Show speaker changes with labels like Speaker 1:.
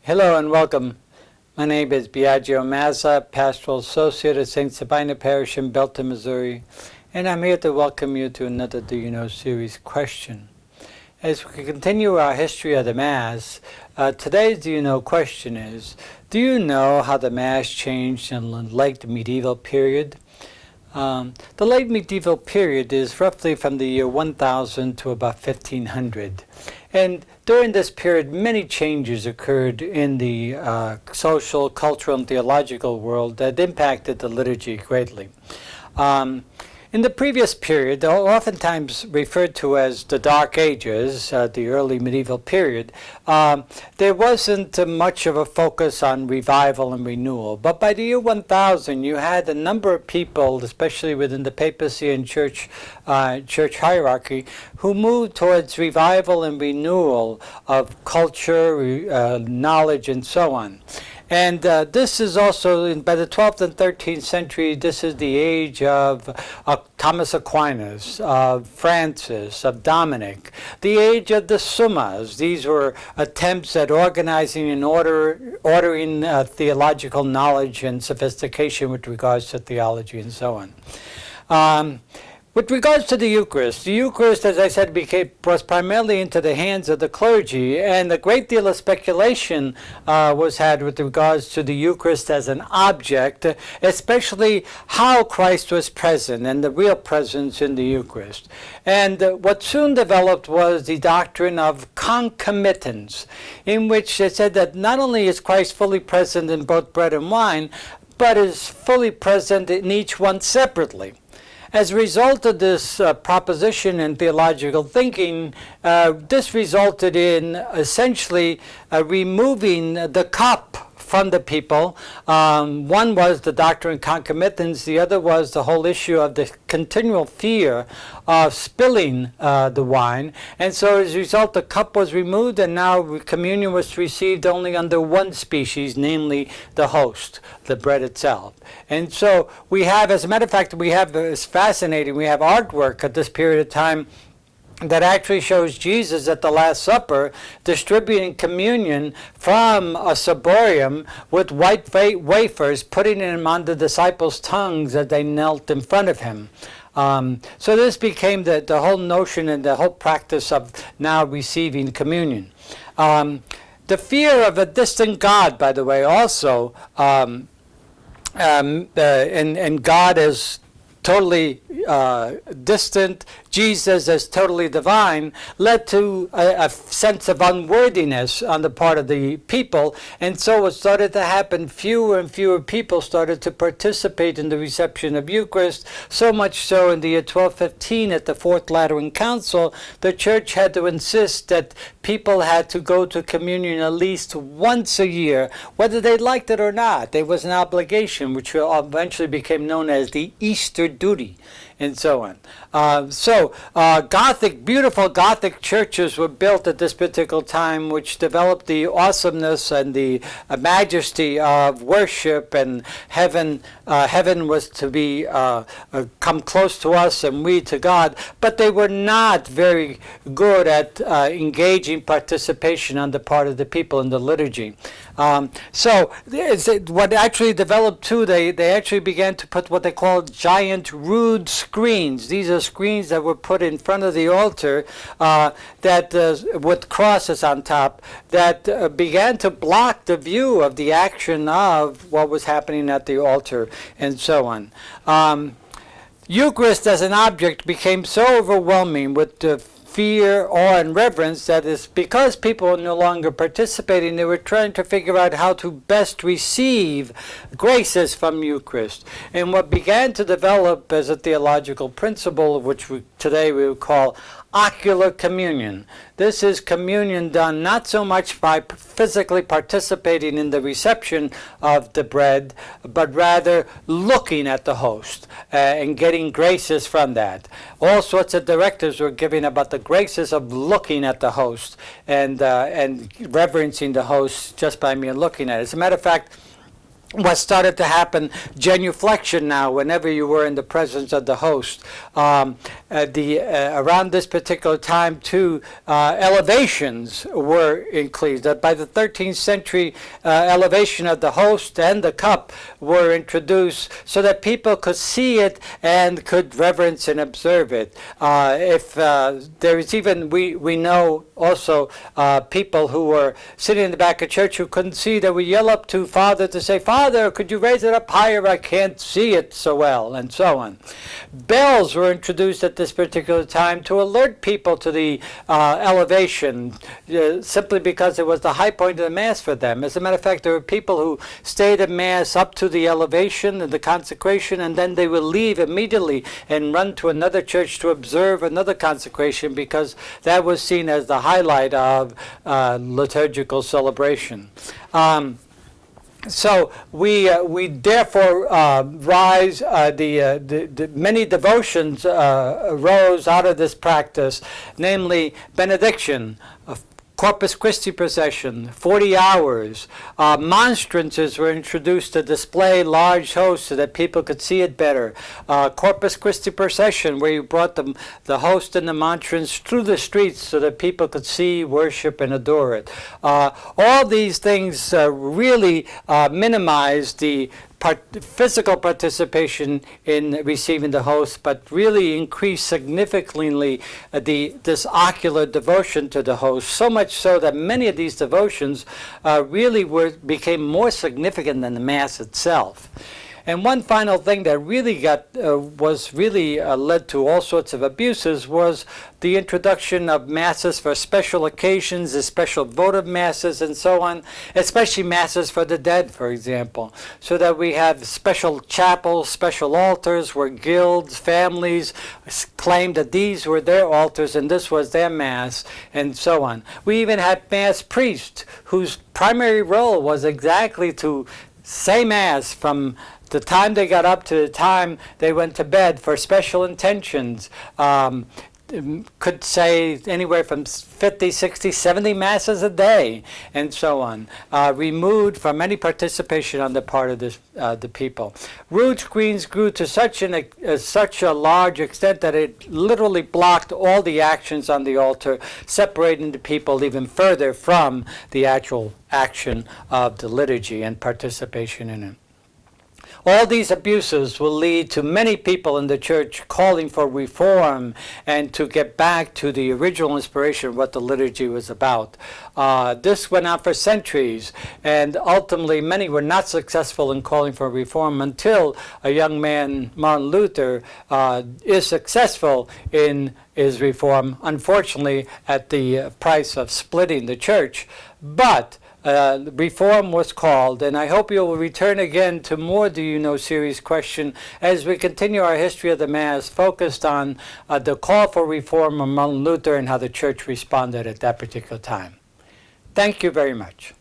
Speaker 1: Hello and welcome. My name is Biagio Mazza, Pastoral Associate at St. Sabina Parish in Belton, Missouri, and I'm here to welcome you to another Do You Know series question. As we continue our history of the Mass, today's Do You Know question is, do you know how the Mass changed in the late medieval period? The late medieval period is roughly from the year 1000 to about 1500. And during this period, many changes occurred in the social, cultural, and theological world that impacted the liturgy greatly. In the previous period, oftentimes referred to as the Dark Ages, the early medieval period, there wasn't much of a focus on revival and renewal. But by the year 1000, you had a number of people, especially within the papacy and church hierarchy, who moved towards revival and renewal of culture, knowledge, and so on. And this is also, by the 12th and 13th century, this is the age of Thomas Aquinas, of Francis, of Dominic, the age of the Summas. These were attempts at organizing and ordering theological knowledge and sophistication with regards to theology and so on. With regards to the Eucharist, as I said, was primarily into the hands of the clergy, and a great deal of speculation was had with regards to the Eucharist as an object, especially how Christ was present and the real presence in the Eucharist. And what soon developed was the doctrine of concomitance, in which it said that not only is Christ fully present in both bread and wine, but is fully present in each one separately. As a result of this proposition and theological thinking, this resulted in essentially removing the cup from the people. One was the doctrine of concomitance. The other was the whole issue of the continual fear of spilling the wine. And so as a result, the cup was removed, and now communion was received only under one species, namely the host, the bread itself. And so we have, as a matter of fact, it's fascinating, we have artwork at this period of time that actually shows Jesus at the Last Supper distributing communion from a ciborium with white wafers, putting them on the disciples' tongues as they knelt in front of him. So this became the whole notion and the whole practice of now receiving communion. The fear of a distant God, by the way, also, and God is totally distant, Jesus as totally divine, led to a sense of unworthiness on the part of the people. And so what started to happen, fewer and fewer people started to participate in the reception of Eucharist, so much so in the year 1215 at the Fourth Lateran Council, the Church had to insist that people had to go to communion at least once a year, whether they liked it or not. There was an obligation, which eventually became known as the Easter duty, and so on. Beautiful Gothic churches were built at this particular time, which developed the awesomeness and the majesty of worship, and heaven was to be come close to us and we to God, but they were not very good at engaging participation on the part of the people in the liturgy. What actually developed too, they actually began to put what they call giant rood screens. These are screens that were put in front of the altar with crosses on top that began to block the view of the action of what was happening at the altar and so on. Eucharist as an object became so overwhelming with the fear, awe, and reverence that is because people were no longer participating, they were trying to figure out how to best receive graces from Eucharist. And what began to develop as a theological principle, which today we would call ocular communion. This is communion done not so much by physically participating in the reception of the bread, but rather looking at the host and getting graces from that. All sorts of directives were given about the graces of looking at the host and reverencing the host just by mere looking at it. As a matter of fact, what started to happen, genuflection now, whenever you were in the presence of the host. Around this particular time, too, elevations were increased. By the 13th century, elevation of the host and the cup were introduced so that people could see it and could reverence and observe it. If there is even, we know also people who were sitting in the back of church who couldn't see, they would yell up to Father to say, "Father, could you raise it up higher? I can't see it so well," and so on. Bells were introduced at this particular time to alert people to the elevation, simply because it was the high point of the Mass for them. As a matter of fact, there were people who stayed at Mass up to the elevation and the consecration, and then they would leave immediately and run to another church to observe another consecration, because that was seen as the highlight of liturgical celebration. So we therefore rise. The many devotions arose out of this practice, namely benediction, Corpus Christi procession, 40 hours. Monstrances were introduced to display large hosts so that people could see it better. Corpus Christi procession, where you brought the host and the monstrance through the streets so that people could see, worship, and adore it. All these things really minimize the physical participation in receiving the host, but really increased significantly this ocular devotion to the host, so much so that many of these devotions really became more significant than the Mass itself. And one final thing that really led to all sorts of abuses was the introduction of masses for special occasions, the special votive masses, and so on, especially masses for the dead, for example, so that we have special chapels, special altars where guilds, families claimed that these were their altars and this was their Mass, and so on. We even had Mass priests whose primary role was exactly to say Mass from the time they got up to the time they went to bed for special intentions. Could say anywhere from 50, 60, 70 masses a day, and so on, removed from any participation on the part of the people. Rood screens grew to such a large extent that it literally blocked all the actions on the altar, separating the people even further from the actual action of the liturgy and participation in it. All these abuses will lead to many people in the church calling for reform and to get back to the original inspiration of what the liturgy was about. This went on for centuries, and ultimately many were not successful in calling for reform until a young man, Martin Luther, is successful in his reform, unfortunately at the price of splitting the church. But reform was called, and I hope you will return again to more Do You Know series question as we continue our history of the Mass focused on the call for reform of Martin Luther and how the Church responded at that particular time. Thank you very much.